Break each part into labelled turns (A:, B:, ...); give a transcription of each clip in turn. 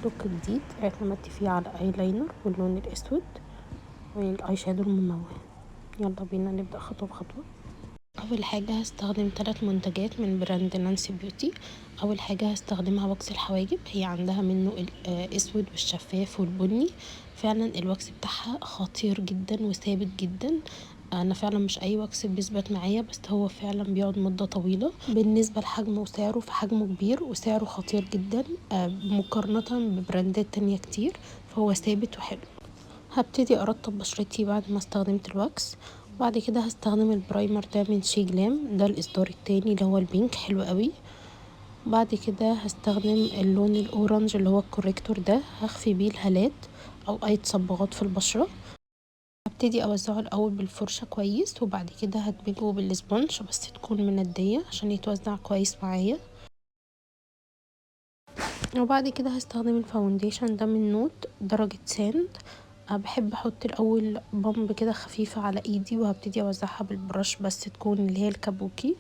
A: لوك جديد اعتمدت فيه على ايلاينر واللون الاسود والاي شادو المموه. يلا بينا نبدأ خطوة بخطوة. اول حاجة هستخدم 3 منتجات من براند نانسي بيوتي. اول حاجة هستخدمها واكس الحواجب، هي عندها منه الاسود والشفاف والبني. فعلا الواكس بتاعها خطير جدا وثابت جدا. انا فعلا مش اي واكس بيثبت معايا، بس هو فعلا بيقعد مدة طويلة بالنسبة لحجمه وسعره، فحجمه كبير وسعره خطير جدا مقارنة ببراندات تانية كتير، فهو ثابت وحلو. هبتدي ارطب بشرتي بعد ما استخدمت الواكس. بعد كده هستخدم البرايمر ده من شي جلام، ده الاصدار التاني اللي هو البينك، حلو قوي. بعد كده هستخدم اللون الاورنج اللي هو الكوريكتور ده، هخفي بيه الهالات او اي تصبغات في البشرة. هبتدي اوزعه الاول بالفرشة كويس، وبعد كده هدمجه بالسبونج بس تكون مندية عشان يتوزع كويس معايا. وبعد كده هستخدم الفاونديشن ده من نوت درجة ساند. بحب احط الاول بامب كده خفيفة على ايدي، وهبتدي اوزعها بالبرش بس تكون اللي هي الكابوكي.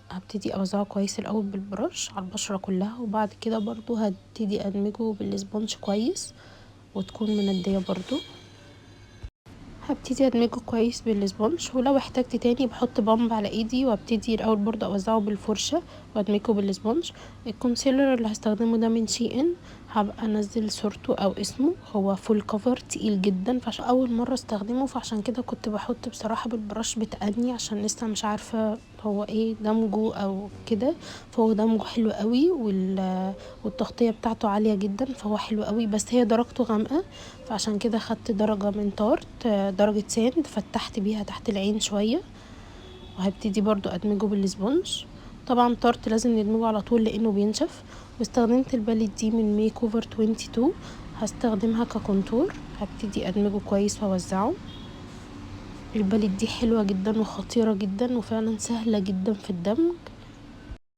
A: هبتدي اوزعه كويس الاول بالبرش على البشرة كلها، وبعد كده برضو هبتدي ادمجه بالسبونج كويس وتكون مندية برضو. هبتدي ادمجه كويس بالسبونج، ولو احتجت تاني بحط بامب على ايدي، وابتدي الاول برضو اوزعه بالفرشة وادمجه بالسبونج. الكونسيلر اللي هستخدمه ده من شي ان، هبقى انزل صورته او اسمه، هو فول كفر تقيل جدا، فعشان اول مرة استخدمه فعشان كده كنت بحط بصراحة بالبرش بتأني عشان لسه مش عارفة هو ايه دمجه او كده. فهو دمجه حلو قوي والتغطية بتاعته عالية جدا، فهو حلو قوي، بس هي درجته غامقة، فعشان كده خدت درجة من تارت درجة ساند، فتحت بيها تحت العين شوية. وهبتدي برضو ادمجه بالسبونج. طبعا تارت لازم ندمجه على طول لانه بينشف. واستخدمت الباليت دي من ميك اوفر 22، هستخدمها ككونتور. هبتدي ادمجه كويس واوزعه. الباليت دي حلوة جدا وخطيرة جدا وفعلا سهلة جدا في الدمج.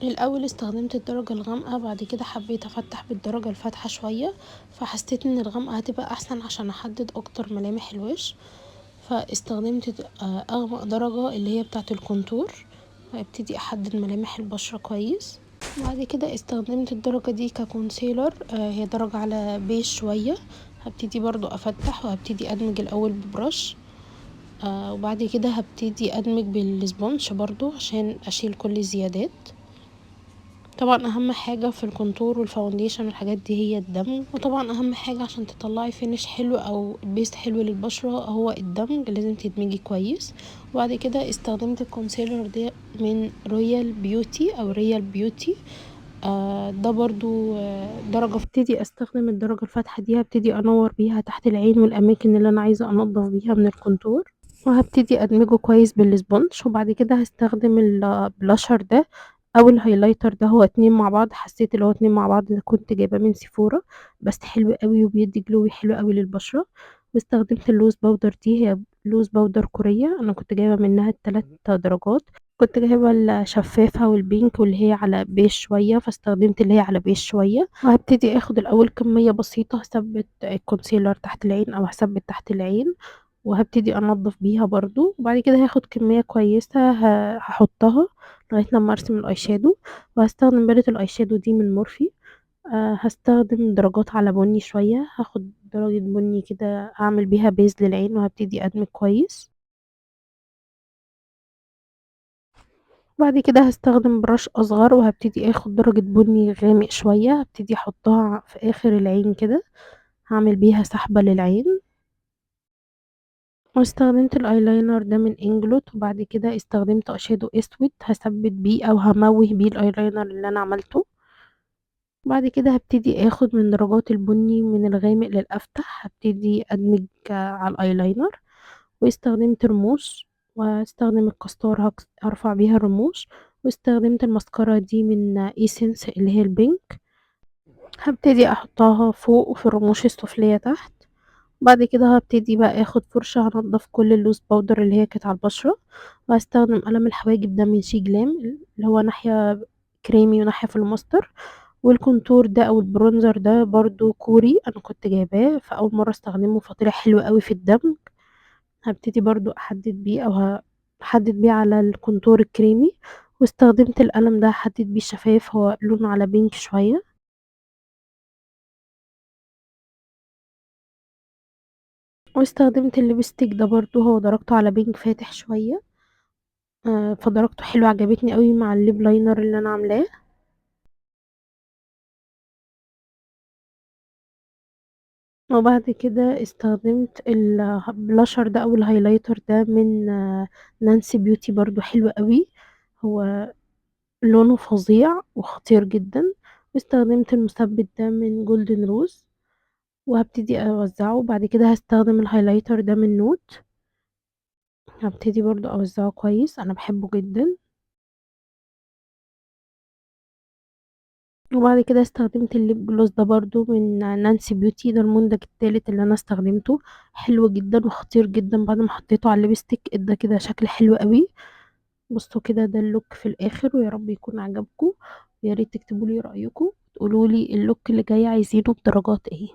A: الاول استخدمت الدرجة الغامقة، بعد كده حبيت افتح بالدرجة الفاتحة شوية، فحسيت ان الغامقة هتبقى احسن عشان احدد اكتر ملامح الوش، فاستخدمت اغمق درجة اللي هي بتاعة الكونتور، وابتدي احدد ملامح البشرة كويس. بعد كده استخدمت الدرجة دي ككونسيلر، هي درجة على بيج شوية. هبتدي برضو افتح وهبتدي ادمج الاول ببرش، وبعد كده هبتدي ادمج بالسبونج برضو عشان اشيل كل الزيادات. طبعا اهم حاجة في الكونتور والفاونديشن والحاجات دي هي الدمج، وطبعا اهم حاجة عشان تطلعي فينش حلو او بيست حلو للبشرة هو الدمج، لازم تدمجي كويس. وبعد كده استخدمت الكونسيلر ده من رويال بيوتي او ريال بيوتي. ده برضو درجة. ابتدي استخدم الدرجة الفاتحة دي، هبتدي انور بيها تحت العين والاماكن اللي انا عايزة انضف بيها من الكونتور، وهبتدي ادمجه كويس بالسبونج. وبعد كده هستخدم البلاشر ده او الهايلايتر ده، هو اتنين مع بعض، حسيت اللي هو اتنين مع بعض ده كنت جايباه من سيفورا، بس حلو قوي وبيدي جلوي حلو قوي للبشرة. واستخدمت اللوز باودر دي، هي لوز باودر كورية، انا كنت جايبة منها الثلاث درجات، كنت جايبة الشفافة والبينك واللي هي على بيج شوية، فاستخدمت اللي هي على بيج شوية. وهبتدي اخد الاول كمية بسيطة، هثبت الكونسيلر تحت العين او هثبت تحت العين، وهبتدي انضف بيها برضو. وبعد كده هاخد كمية كويسة هحطها لغاية لما ارسم الاي شادو. وهستخدم باليت الاي شادو دي من مورفي. هستخدم درجات على بني شوية، هاخد درجة بني كده اعمل بيها بيز للعين، وهبتدي ادمج كويس. بعد كده هستخدم برش اصغر، وهبتدي اخد درجة بني غامق شوية، هبتدي احطها في اخر العين كده، هعمل بيها سحبة للعين. واستخدمت الايلاينر ده من انجلوت، وبعد كده استخدمت اشادو اسود هثبت بيه او هموه بيه الايلاينر اللي انا عملته. بعد كده هبتدي اخد من درجات البني من الغامق للافتح، هبتدي ادمج على الايلاينر. واستخدمت رموش، واستخدم الكستار هرفع بيها الرموش. واستخدمت الماسكارا دي من ايسنس اللي هي البينك، هبتدي احطها فوق وفي الرموش السفلية تحت. بعد كده هبتدي بقى اخد فرشة هنضف كل اللوز باودر اللي هي كانت على البشرة. وهستخدم قلم الحواجب ده من شي جلام، اللي هو ناحية كريمي وناحية في الماستر. والكونتور ده او البرونزر ده برضو كوري، انا كنت جايباه فاول مرة استخدمه فطلع حلو قوي في الدمج. هبتدي برضو احدد بيه او هحدد بيه على الكونتور الكريمي. واستخدمت القلم ده احدد بيه الشفايف، هو لونه على بينك شوية. واستخدمت الليبستيك ده برضو، هو درجته على بينك فاتح شوية. فدرجته حلوة، عجبتني قوي مع الليب لاينر اللي انا عاملاه. وبعد كده استخدمت البلاشر ده او الهايلايتر ده من نانسي بيوتي، برضو حلو قوي. هو لونه فظيع وخطير جدا. واستخدمت المثبت ده من جولدن روز، وهبتدي اوزعه. وبعد كده هستخدم الهايلايتر ده من نوت، هبتدي برضو اوزعه كويس، انا بحبه جدا. وبعد كده استخدمت الليب جلوس ده برضو من نانسي بيوتي، ده المنتج التالت اللي انا استخدمته. حلو جدا وخطير جدا، بعد ما حطيته على الليبستيك ادى كده شكل حلو قوي. بصوا كده، ده اللوك في الاخر، ويا رب يكون عجبكم. يا ريت تكتبوا لي رايكم، تقولوا لي اللوك اللي جاي عايزينه بدرجات ايه.